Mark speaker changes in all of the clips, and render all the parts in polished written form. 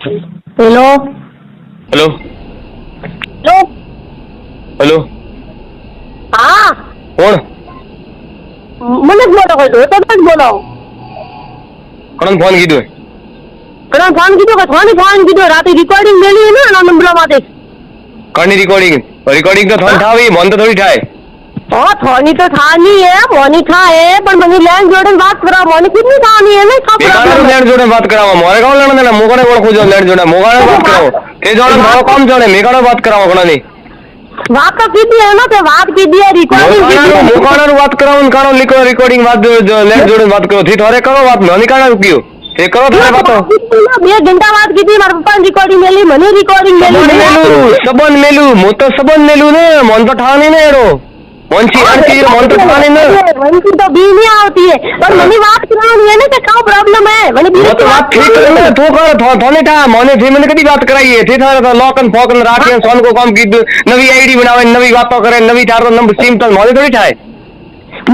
Speaker 1: Hello
Speaker 2: hello
Speaker 1: hello
Speaker 2: hello
Speaker 1: હા
Speaker 2: કોણ?
Speaker 1: મને જ બોલો કઈ તો જ બોલો
Speaker 2: કોણ ફોન કીધું?
Speaker 1: ઘણા ફોન કીધું કે થોડી ફોન કીધું રાતે રેકોર્ડિંગ મેલી ને એના નંબર માટે
Speaker 2: કોની રેકોર્ડિંગ? રેકોર્ડિંગ તો થોડી થાવી, મન તો થોડી થાય.
Speaker 1: हाँ थोड़ी तो था नहीं है मोनी था है पर मनी लैंड जोड़न बात करा मोनी कितनी था नहीं है ना सब
Speaker 2: बेकार लैंड जोड़े बात करावा मोरे कौन लेना देना मोगाने कोण खोजो लैंड जोड़े मोगाने बात कराओ ए जोड़े मारो कौन जोड़े मेगाने बात करावा कोना नहीं
Speaker 1: बात तो की है ना तो बात की दी है रिकॉर्डिंग की है
Speaker 2: मोगाने बात कराओ उन कानो लिखो रिकॉर्डिंग बात जो लैंड जोड़े बात करो थी थोड़े करो बात मोनी काना रुकियो ये करो थोड़े बातो
Speaker 1: 2 घंटा बात की थी मारे पप्पा रिकॉर्डिंग मेली मनी रिकॉर्डिंग
Speaker 2: सबन मेलू मो तो सबन मेलू ने मन तो ठानी ने एड़ो मनसी आंटी मन तो ठानी ने
Speaker 1: मनसी तो बी नहीं आती है पर मनी बात करानी है ना कि क्या प्रॉब्लम है मनी
Speaker 2: वो तो बात ठीक है ना तो कर थोने था मने थी मैंने कदी बात कराई है थी थारे लॉकन फोकन राखी सोन को काम की नवी आईडी बनावे नवी बातों करे नवी तारो नंबर सिम तो मोले थोड़ी थाय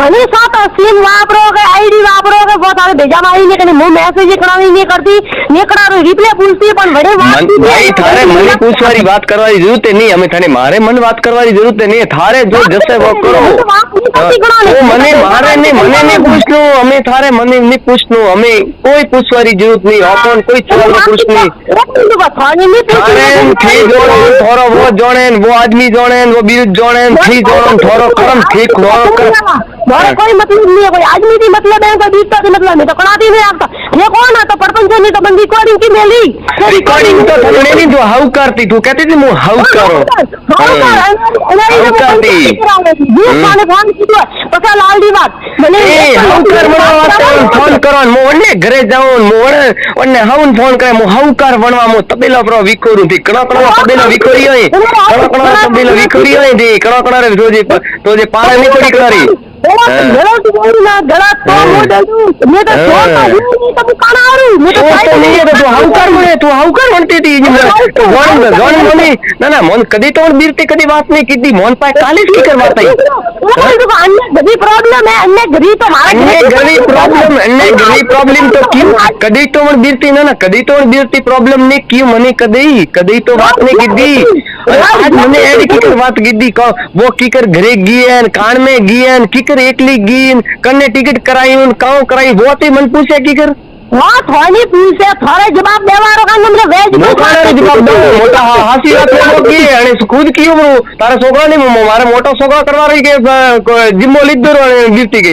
Speaker 1: मनी साथ सिम वापरोगे आईडी वापरोगे बहुत सारे भेजा मारी ने कने मुंह मैसेज करावी नहीं करती ने करा रिप्लाई पूछती है पण बड़े बात
Speaker 2: भाई थारे मनी पूछवारी बात करवानी जरूरत नहीं हमें थाने मारे मन बात करवानी जरूरत नहीं थारे जो जैसे वो करो वो मने मारे नहीं मने नहीं पूछनो हमें थारे मने नहीं पूछनो हमें कोई पूछवारी जरूरत नहीं अपन कोई सवाल पूछनी थारे थी जोड़ो थोरो वो जोड़े वो आदमी जोड़े वो बीर जोड़े थी जोड़ो थोरो करम ठीक नो
Speaker 1: मारे कोई मतलब नहीं है कोई आदमी भी मतलब है कोई बीता भी मतलब नहीं तो कणाती नहीं आपका ये कौन है तो परपंच नहीं तो बंदी रिकॉर्डिंग की मेली
Speaker 2: रिकॉर्डिंग तो थोड़ी नहीं जो हाउ करती तू कहती थी मु हाउ करो हाउ करती
Speaker 1: माने फोन कीधो पता लालडी बात મને
Speaker 2: હાઉ કર મને ફોન કરો મો ઓને ઘરે જાઉં મો ઓને હાઉન ફોન કરે મો હાઉ કર વણવા મો તબેલા પ્રો વિખોરું થી કણા કણા તબેલા વિખોરી હોય કણા કણા તબેલા વિખોરી હોય થી કણા કણા રે તો જે પાળે નીકળી કરારી
Speaker 1: ગળો તો બોલી ના ગળા તો મોડું મે તો છોટા હું તો કાણા આરું મે તો
Speaker 2: નહીં તો તું હાઉ કર વણતી હતી ગણ મને ના ના મન કદી તો બીરતી કદી વાત નહીં કીધી મન પાસે કાલે જ કી કર વાત આવી
Speaker 1: अन्य गरीब प्रॉब्लम है अन्य गरीब तो
Speaker 2: अन्य गरीब प्रॉब्लम तो क्यों कदी तो मन बीरती ना कदी तो बीरती प्रॉब्लम ने क्यों मने कदी तो बात नहीं कीधी आज मने एडी कीकर बात कीधी को वो कीकर घरे गईन कान में गईन कीकर एकली गईन कन्ने टिकट कराई उन काऊ कराई वो ते मन पूछे कीकर
Speaker 1: हां थोड़ी पूछे थारे जवाब देवारो का नंबर वेज
Speaker 2: मोकाने जवाब दो मोटा हासी बात है की अने खुद क्यों ब्रो तारे छोकरा ने मारे मोटो छोकरा करवा रही के जिम्मो लीधो बीरती के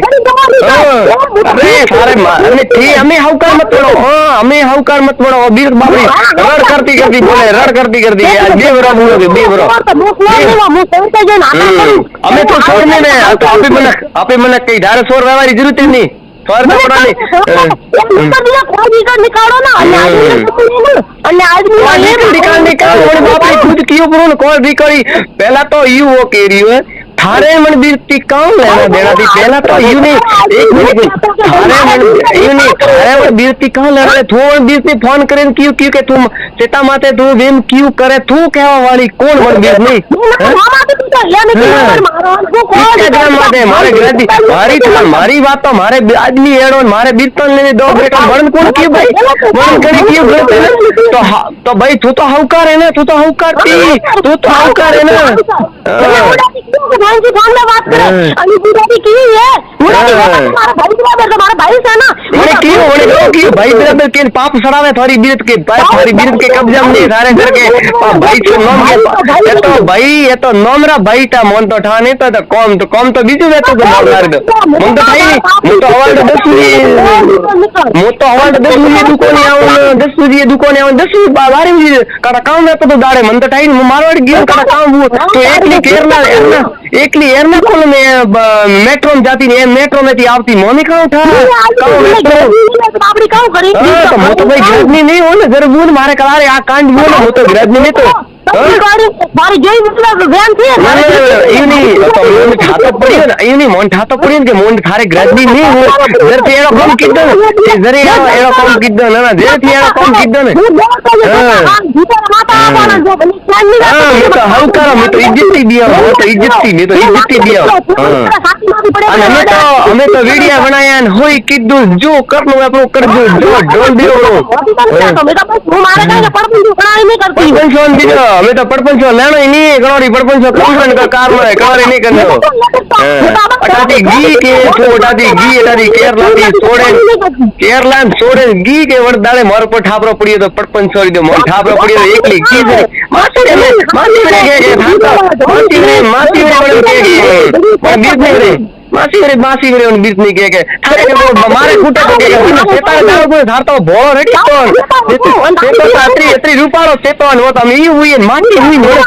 Speaker 2: अरे सारे माने थी हमें हाउकार मत पड़ो हां हमें हाउकार मत पड़ो बीर बाबरी रड़ करती बोले रड़ करती आज बेवरा बोलो बेवरा हमें तो छोड़ने में आपे मन कई धारे छोड़ रहवारी जरूरत नहीं स्वर कपड़ा
Speaker 1: नहीं निकालो ना अन्य आदमी
Speaker 2: निकाल बाप खुद क्यों बोल कौन भी करी पहला तो यू वो कह रही है थारे मन बीरती कौन लेना देना थी पहला तो यू नहीं एक मिनट थारे मन यू नहीं थारे मन बीरती कौन लेना दे थोड़ बीरती फोन करे क्यों क्यों के तुम सीता माते तू वेम क्यों करे तू कहवा वाली कौन मन बीर नहीं मारे ग्रदी मारी बात तो मारे आदमी एड़ो मारे बीरतन लेने दो बेटा मन कौन क्यों भाई मन करे क्यों करते तो भाई तू तो हाउकार है ना तू तो हाउकार है ना
Speaker 1: की फोन में बात करे अभी बुढ़ाई की है बुढ़ाई हमारा भाई बराबर तुम्हारा भाई से ना
Speaker 2: मैंने क्यों भाई बराबर के पाप सड़ावे थारी बीरत के थारी बीरत के कब्जा में सारे घर के भाई से नाम के ये तो भाई ये तो नोमरा भाई था मन तो ठा नहीं तो कम तो बीजू वे तो मार दो मन तो भाई मैं तो हवाल 10 बजे दुकान आऊं 10 बजे दुकान आऊं 10 12 बजे काटा काम में तो दाड़े मन तो ठाई मारवाड़ गयो काटा काम तो एकली केरला एकली एरना कोल में मेट्रो में जाती नहीं मेट्रो में थी आवती मोनी खाऊं था
Speaker 1: बाबड़ी काऊ करी
Speaker 2: तो मो तो भाई ग्रजनी नहीं हो ना जरा बोल मारे कलारे आ कांड बोल मो तो ग्रजनी नहीं तो
Speaker 1: मारी जोई मतलब व्यान थी
Speaker 2: ये नहीं तो मोन ठातो पड़ी ना ये नहीं मोन ठातो पड़ी के मोन थारे ग्रजनी नहीं हो जर ते एरो कम किदो जरे एरो कम किदो ना जर ते एरो कम किदो ने मैं तो हाउ करो मैं तो इज्जत दिया मैं तो इज्जत दिया અને અમે તો વિડિયા બનાયા ને હોય કીધું જો કરનું આપણું કરજો જો ઢોલ દેવો પડપંચો બીજો અમે તો પડપંચો લેણો નહીં ગણોરી પડપંચો કમન કાર માં કવારી નહીં કરનો અટાથી ઘી કે છોટાથી ઘી એટાથી કેરલા છોડે ઘી કે વડદાળે મારો પર ઠાપરો પડ્યો તો પડપંચ છોડી દો મને ઠાપરો પડ્યો એકલી ઘી માસી બીજ નહીં કે મારે ખૂટે તો કે ધારતો ભોળો રેડી એટલી રૂપાળો ચેતવાન હોત અમે ઈ હુઈ માટી હુઈ મોડે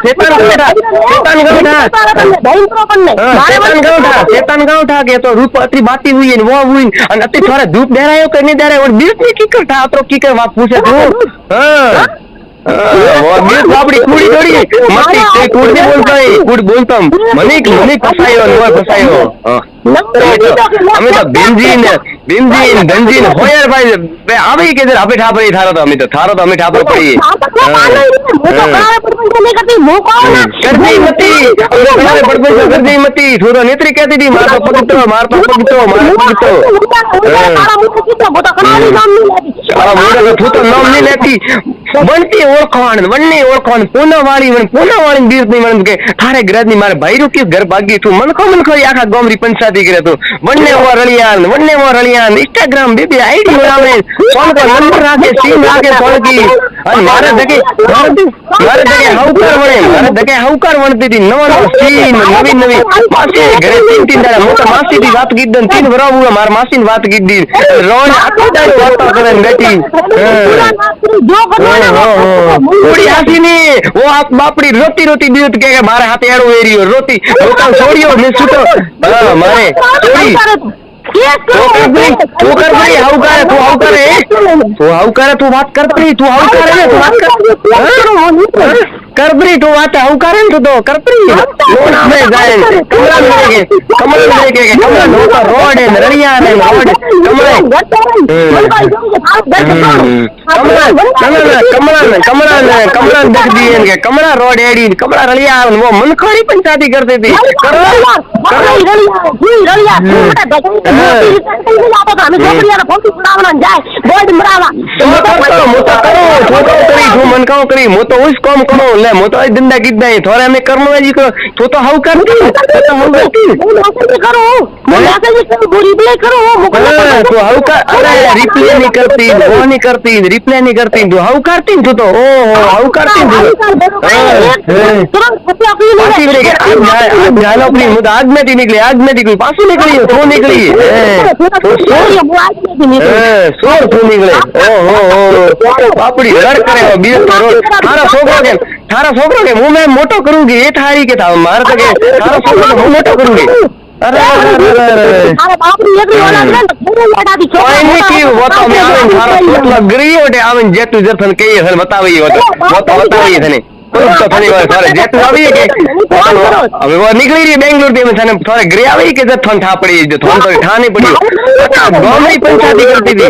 Speaker 2: ચેતન ગૌઠા કે તો રૂપ અત્રી બાતી હુઈ ને વો હુઈ અને અત્રી થોડે ધૂપ દેરાયો કે નહીં દેરાયો બીજ ની કીકર થા તો કીકર વાત પૂછે તું બીજ બાપડી કુડી દોડી માટી તે કુડ ને કુડ બોલતમ મને ફસાયો અમે તો ભીમજીન ધનજીન હોયર ભાઈ આવી કે આપે ઠાપરી થારો તો અમે ઠાપર પડી કરતી મતી થોડો નેત્રી કહેતી હતી મારતો પગતો તું તો નામ નહીં લેતી બનતી ઓળખવાણ પૂના વાળી બીજ નહીં કે થારે ગ્રજ ની મારે ભાઈ રૂકી ઘર ભાગી તું મનખો આખા ગોમરી પંચાયતી કરે તું વન્ને રળિયાન ઇન્સ્ટાગ્રામ બેબી આઈડી બનાવે ફોન પર નંબર રાખે સીમ રાખે ફોનકી અને મારે જગે હવકાર વણતી હતી નવા સીન નવી માસી ઘરે તીન દાડા મોટા માસી થી વાત કીધી તીન વરાવું મારા માસી ની વાત કીધી રોણ આખો દાડો વાતો કરે બેઠી થોડી હાસી ની ઓ આપ બાપડી રોતી બીજ કે મારે હાથે એડો એરિયો રોતી રોતા છોડ્યો ને છૂટો મારે તું વાત કરતી તું કરબરી તું વાત આવકારે તું તો કરપરી કમલ રોડ રળિયા ને રોડ કમળા રોડ એડી કમળા રળિયા वो मनखोड़ी पंचायती करती थी मनकाओ करी मो तो उस काम करो ले मो तो जिंदा गिद्दा है थोड़ा में करनो है जी को तो हाउ करती तो हाउ करती करो मैं रिप्ले करो तो हाउ कर अरे रिप्ले नहीं करती वो नहीं करती रिप्ले नहीं करती तो हाउ करती तू तो ओ हाउ करती अपनी मुद्दा आज में निकली पासू निकली तो निकली सोर तू निकले ओ बापड़ी लड़ करे बीस करोड़ थारा छोकरो के मुंह में मोटो करूंगी ये थारी के था मार सके थारा छोकरो के मुंह मोटो करूंगी अरे गरी आवन जेटू जर्थन कई बतावी थने तो थनी वाले जेटू आवी के હવે वो निकली रही बेंगलुरु थी मैंने थोड़े ग्रे आवी के जब थन था पड़ी जो थन तो ठाने पड़ी गांव पंचायती करती थी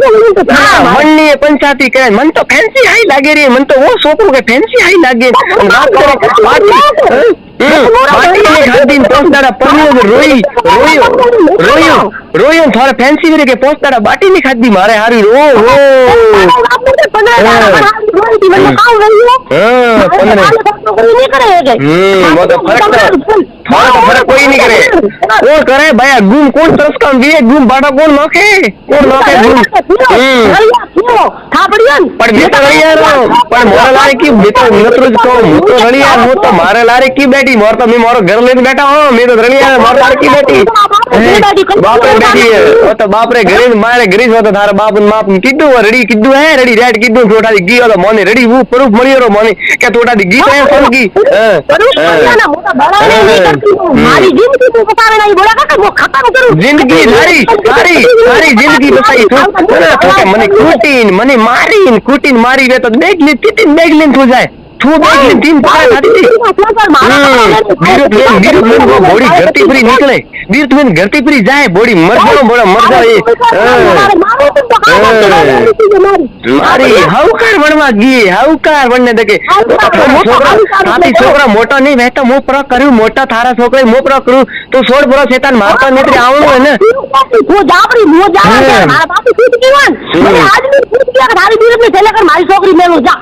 Speaker 2: मन्नी पंचायती करे मन तो फैंसी हाई लागे रही मन तो वो सोपो के फैंसी हाई लागे बाटी ने खाती पोस्टारा पन्नी रोयो थोड़ा फैंसी मेरे के पोस्टारा बाटी ने खाती मारे हारी रो वो तो फर्क कोई नहीं करे कौन करे भैया गुम कौन तरस का गुम बाटा कौन नोखे गुम पर बेटा रड़िया पर मोरा लारे की बेटा नतरुज को तो रड़िया मो तो मारे लारे की बेटी मोर तो मैं मोरो घर लेके बैठा हूं मैं तो रड़िया मोर लारे की बेटी बाप रे बेटी है वो तो बाप रे घरे मारे घरे हो तो थारा बाप माप किड्डू रेडी किड्डू है रेडी रेड किड्डू छोटा दी गयो तो मोने रेडी वो प्रूफ मळियो रो मोने के छोटा दी गीत है फोन की
Speaker 1: मारी जिंदगी तो बतावे नहीं बोला का वो खत्म करूं
Speaker 2: जिंदगी सारी जिंदगी बताई तो के मने कूटीन मारी वे तो बेग ले कितनी बेग लेन हो जाए તું બેગ ને तीन पकड़ खाती थी बीरत में वो बॉडी घरती पूरी निकले बीरत में घरती पूरी जाए बॉडी मर जाओ बड़ा मर जाओ ये मारी हाउकार बनवा गई हाउकार बनने देखे हाथी छोकरा मोटा नहीं वहता मुंह पर करू मोटा थारा छोकरा मुंह पर करू तो छोड़ बड़ा शैतान मारता नहीं आवणो है ना
Speaker 1: वो जाबड़ी मारा बात छूट गई वन मैंने आज भी छूट गया थारी बीरत में चले कर मारी छोकरी में जा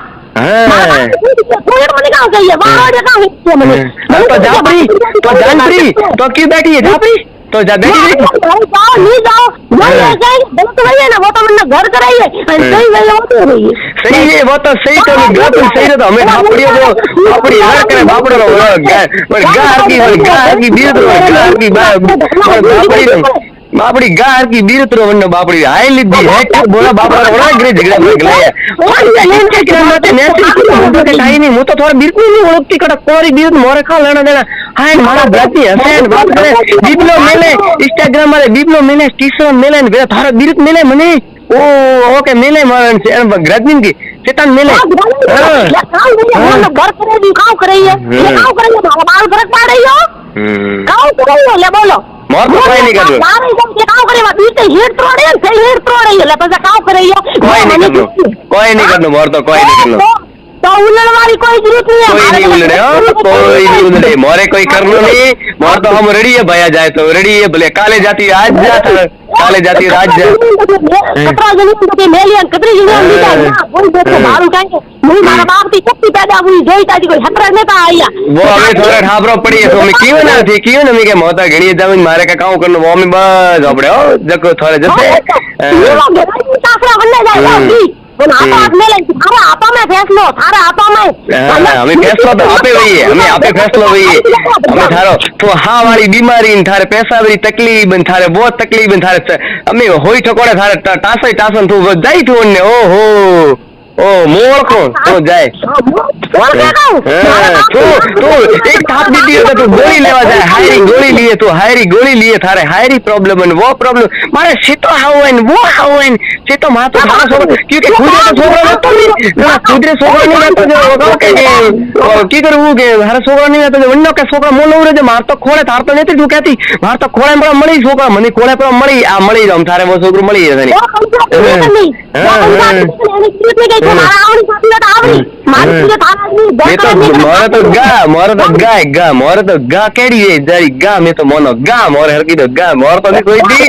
Speaker 2: तो जापरी तो जानपरी तो क्यों बैठी है जापरी तो जा बैठी नहीं
Speaker 1: जाओ गलत वही है ना वो तो मैंने घर कराई है सही वही वो तो रही है
Speaker 2: सही है वो तो सही तो नहीं गलत सही तो हमें बापड़ी को बापड़ी हर करे बापड़ो गार की बीरत बापड़ी गार की बीरत रो वन्नो बापड़ी हाई लिद्दी हेट बोला बापड़ा बड़ा ग्रे झगड़ा में गलाया लेन के किरा माते मैसेज तो के टाई नहीं मु तो थोड़ा बिल्कुल नहीं ओळखती कड़ा कोरी बीरत मोरे खा लेना देना हाय मारा ब्राती हसन बात करे बिबलो मेले इंस्टाग्राम वाले बिबलो मेले टीसर मेले ने थारा बीरत मेले मने ओ ओके मेले मारन से ग्रजनिन की चेतन मेले
Speaker 1: घर करे काम कर रही है ये काम कर रही है बाल फर्क पड़ रही हो काम कर रही हो ले बोलो
Speaker 2: मोर तो कोई नहीं कर रहा
Speaker 1: मारे जब के काम करे बीते हीट तोड़े सही हीट तोड़े ले पता काम कर रही हो
Speaker 2: कोई नहीं कर मोर तो कोई नहीं कर
Speaker 1: तो उलड़ वाली कोई जरूरत नहीं है
Speaker 2: कोई नहीं उलड़े कोई नहीं उलड़े मोरे कोई करनो नहीं मोर तो हम रेडी है भैया जाए तो रेडी है भले काले जाती आज जा काले जाती आज जा
Speaker 1: कतरा जमीन तो मेलियन कतरी जमीन नीचा ना बोल देखो मारू कहेंगे मुई मारा बाप की शक्ति पैदा हुई जोई ताजी कोई खतरा नहीं था आया
Speaker 2: वो हमें थोड़ा ठाबरो पड़ी है तो मैं क्यों ना थी क्यों ना मैं के मोता घणी जमीन मारे का काम करनो वो में बस अपड़े हो जको थोड़े जसे
Speaker 1: ये लोग ताकरा बनने जाएगा अपन आप में ले थारा आपा में फैसलो थारा आपा में
Speaker 2: हमें फैसलो तो आपे वही है हमें आपे फैसलो वही है हमें थारो तो हाँ वाली बीमारी थारे पैसा वाली तकलीफ थारे बहुत तकलीफ थारे हमें होई ठकोड़े थारे टासा टासन तू जाई तू ने ओ हो ओ मोर को तो जाए तू एक थाप दी दियो तो गोली लेवा जाए हायरी गोली लिए तो हायरी गोली लिए थारे हायरी प्रॉब्लम है वो प्रॉब्लम मारे से तो हाउ है वो हाउ है से तो मां तो थारा सो क्योंकि खुदरे तो छोकरा रहतो नहीं ना खुदरे छोकरा नहीं रहतो जो होगा के की करबू के हर छोकरा नहीं रहतो जो वन्नो के छोकरा मोलो रे जो मार तो खोले थार तो नहीं तू कहती मार तो खोले पर मળી छोकरा मने खोले पर मળી आ मળી जाम थारे वो छोकरो मળી है नहीं
Speaker 1: मारा आवड़ी साथी तो आवड़ी मारी तुझे थारा आदमी
Speaker 2: मोर तो गा केड़ी है जारी गा में तो मोनो गा मोर हर की तो गा मोर तो नहीं कोई दी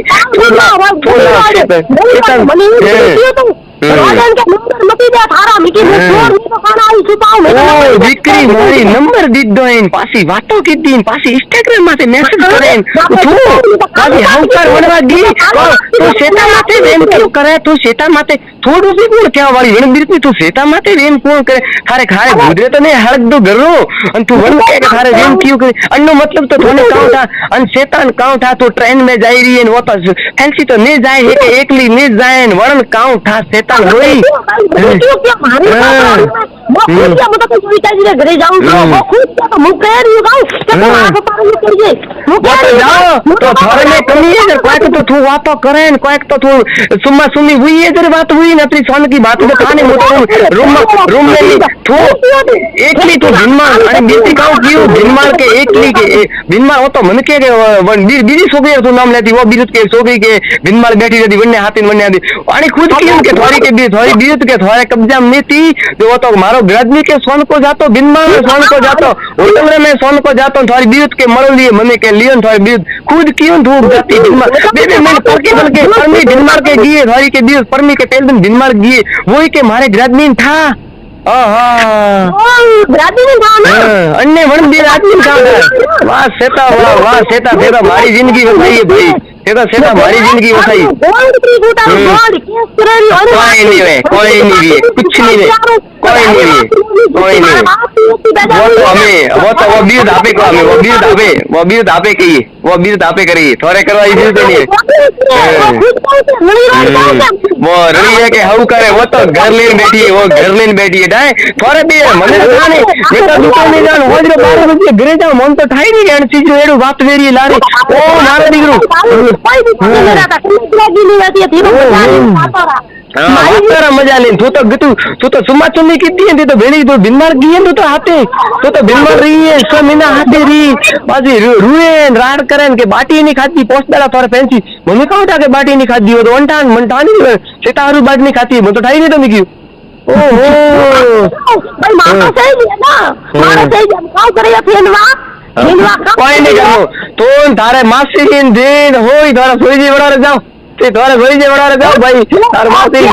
Speaker 1: राजन के नंबर मती दे थारा मिकी में छोड़ नहीं तो खाना आई छुपाओ
Speaker 2: ओ विक्री मारी नंबर दीदो इन पासी वातो कीदीन पासी इंस्टाग्राम माते मैसेज करेन तू खाली हाउकर वणवा गी तो सेता माते वेम क्यों करे तू सेता माते थोड़ू सी कोण क्या वाली वन बिरती तू सेता माते वेम कोण करे थारे खाए गुजरे तो ने हड़क दो गरो अन तू वन के थारे वेम क्यों करे अन्नो मतलब तो थोने काउ था अन शैतान काउ था तो ट्रेन में जाई रही है वो तो फैंसी तो नहीं जाए है एकली नहीं जाए वरण काउ था होई
Speaker 1: क्यों क्या मारे वो खुद क्या मतलब कोई ताजी रे घरे जाऊं तो वो खुद क्या तो मुंह कह रही हूं गाऊं तो आप पर ये करिए
Speaker 2: वो तो जाओ तो थोड़े में कमी है कोई तो तू बात करेन कोई तो तू सुम्मा सुमी हुई है तेरी बात हुई ना तेरी सोन की बात तो खाने मोटो रूम में तू एकली तू भिनमार अरे बीती काऊ क्यों भिनमार के एकली के भिनमार हो तो मन के बीजी सोगई तू नाम लेती वो बीरत के सोगई के भिनमार बैठी रहती वन्ने हाथी वन्ने आदि आणि खुद क्यों के थोड़ी के थोड़ी बीरत के थोड़े कब्जा में थी तो वो तो मारो ग्रजनी के सोन को जातो भिनमार में सोन को जातो उलंगरे में सोन को जातो थोड़ी बीरत के मरो लिए मने के लियन थोड़ी बीरत खुद क्यों धूप जाती भिनमार बेबे मैंने परके बल के परमी भिनमार के गिए थोड़ी के बीरत परमी के तेल दिन भिनमार गिए वही के मारे ग्रजनी था अन्य वन भी आदमी था वाह सेता सेता मारी जिंदगी बताई है भाई सेता मारी जिंदगी बताई कोई नहीं है कुछ नहीं है कोई नहीं वो तो वो बीर धापे को हमें वो बीर धापे कहिए वो बीर धापे करिए थोड़े करवाई जरूरत नहीं है वो रही है कि हाउ करे वो तो घर लेन बैठी है वो घर लेन बैठी है डाय थोड़े भी मने खाने मैं तो दुकान में जान हो जो 12 बजे घरे जाओ मन तो ठाई नहीं गण चीज एडो बात वेरी लानी ओ मारे दिगरू તારા મજા લઈને તું તો સુમા કીધી ને તો ભેણી તું બિનમાર ગઈ ને તું તો હાથે તું તો બિનમાર રહી 6 મહિના હાથે રહી પાછી રૂએ રાડ કરે ને કે બાટી નહીં ખાતી પોસ્ટદાડા તારે ફેન્સી મને કહું કે બાટી નહીં ખાધી હોય તો વંટાણ મનટાણી સેતારું બાટ નહીં ખાતી મને તો ઠાઈ નહીં તો મેં કીધું
Speaker 1: ભાઈ મારો સહી છે ના મારો સહી છે કામ કરે ફેનવા
Speaker 2: કોઈ નહીં કરવું તું તારે માસી દિન હોય તારા સોઈજી વડારે જાવ તે તારે સોઈજી વડારે જાવ ભાઈ તાર માસી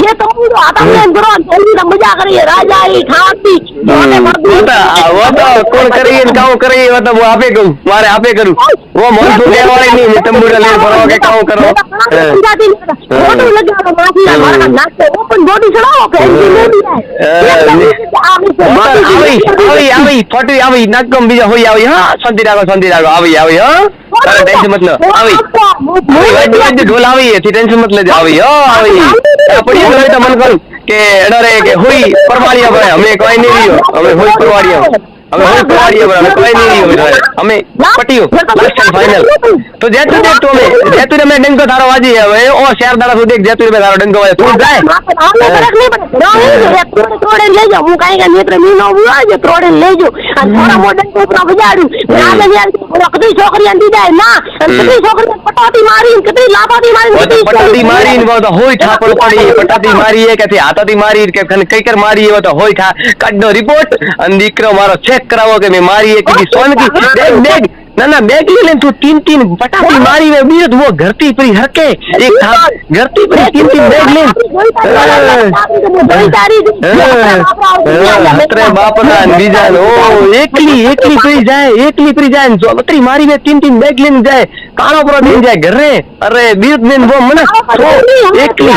Speaker 1: ये तो आता मैं करो जल्दी मजा करिए राजा ही खाती
Speaker 2: वो तो कौन करिए काऊ करिए वो तो वो आपे कहूँ मारे आपे करूँ वो मन सुने वाले नहीं तंबूरा ले भरो के काऊ करो
Speaker 1: फोटो लगा दो माफी हमारा नाक पे ओपन बॉडी चढ़ाओ फैंसी मोडी है
Speaker 2: આવી ફોટો આવી નાકમ બીજા હોય આવી હા શાંતિ રાખો આવી હા તારે ટેન્શન મત લો આવી ઢોલ આવી એથી ટેન્શન મત લેજો આવી આવી પડી ગયો તો મન કરું કે ડરે કે હોય પરવાળિયા ભાઈ અમે કોઈ નહીં રહ્યો અમે હોય પરવાળિયા કોઈ નહીં રહ્યો અમે પટ્યો લાસ્ટ ફાઇનલ તો જેતું દેખ તો જેતું મે ડંકો થારો વાજી હવે ઓ શેર દાડા સુધી જેતું મે થારો ડંકો વાજે તું જાય
Speaker 1: ત્રોડે લેજો હું કાઈ કે નેત્ર મીનો વાજે ત્રોડે લેજો અને થોડા મોડન કોપરા બજાડું ના યાર કદી છોકરી અંદી જાય ના કદી છોકરી પટાતી મારી કદી લાપાતી મારી
Speaker 2: પટાતી મારી ને તો હોય ઠાકોર પડી પટાતી મારી કે થી હાથાથી મારી કે કઈ કર મારી એવો તો હોય ઠા કાઢો રિપોર્ટ અને દીકરો મારો ચેક કરાવો કે મે મારી એક કી સોનકી દેખ ना बैग ले तू तीन पटाखी मारी में बीत वो घरती परी हरके एक था घरती परी तीन बैग ले तेरे बाप ना बीजान ओ एकली परी जाए जो बतरी मारी में तीन बैग लेने जाए कानो पर दिन जाए घरे अरे बीत दिन वो मना तो एकली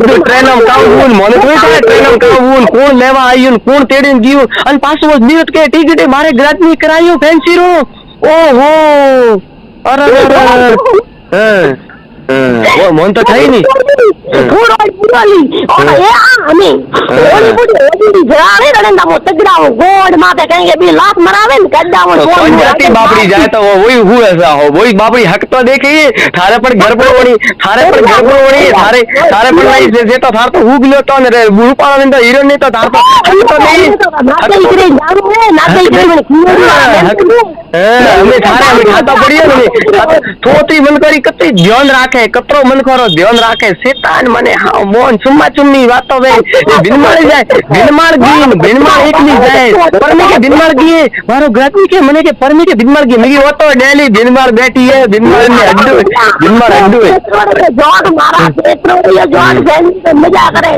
Speaker 2: तो ट्रेन में काऊन मोने कोई था ट्रेन में काऊन कौन लेवा आयुन कौन तेड़ीन गयो अन पास वो बीत के टिकट मारे ग्राहक करायो फैंसी रो ओहो अरे वो मन तो થઈ ની
Speaker 1: પૂરાલી ઓને એ આમે ઓલી બુડી જાણે રણંદા મો તગડાવો ગોડ માથે કહેંગે બી લાત મરાવે ને કડાવો
Speaker 2: કોણ જાતી બાપડી જાય તો वही हुए ऐसा हो वही बापड़ी हक तो देखिए थारे पर घर पर ओड़ी थारे पर नहीं से तो थार तो हुग लो तो ने रूपा में तो हीरो नहीं तो थार तो हक तो नहीं
Speaker 1: नाते इकरे जानो है नाते इकरे में
Speaker 2: हमें थारे में खाता पड़ियो ने थोती मन करी कते ध्यान राखे कतरो मन करो ध्यान राखे शैतान मने हां मोन सुम्मा चुम्मी वातो वे बिनमार जाए बिनमार एकली जाए परमी के बिनमार गई मारो ग्राहक के मने के परमी के बिनमार गई मेरी वो तो डेली बिनमार बैठी है बिनमार में अड्डू है
Speaker 1: जोड़ मारा पेट्रो ये जोड़ फैन मजा करे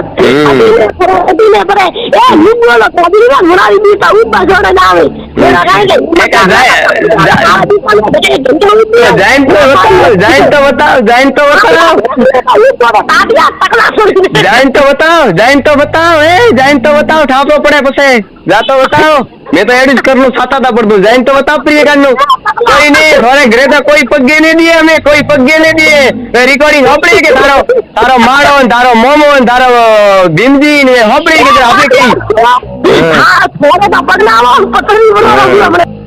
Speaker 1: अभी ने परे ए निगलो कभी ना मुरारी भी तो ऊपर जोड़ जावे मेरा कहेंगे
Speaker 2: जाइन तो बताओ जाइन तो बताओ ठापो पड़े पसे जा तो बताओ मैं तो एडिट कर लूं साता था पड़ दो जाइन तो बताओ प्रिय कान कोई नहीं थोड़े घरे तो कोई पग्गे नहीं दिए हमें कोई पग्गे नहीं दिए रिकॉर्डिंग होपड़ी के तारो माड़ो तारो मोमो तारो बिंदी ने होपड़ी के आपने कही
Speaker 1: हां थोड़ा तो पगलाओ पकड़ी बनो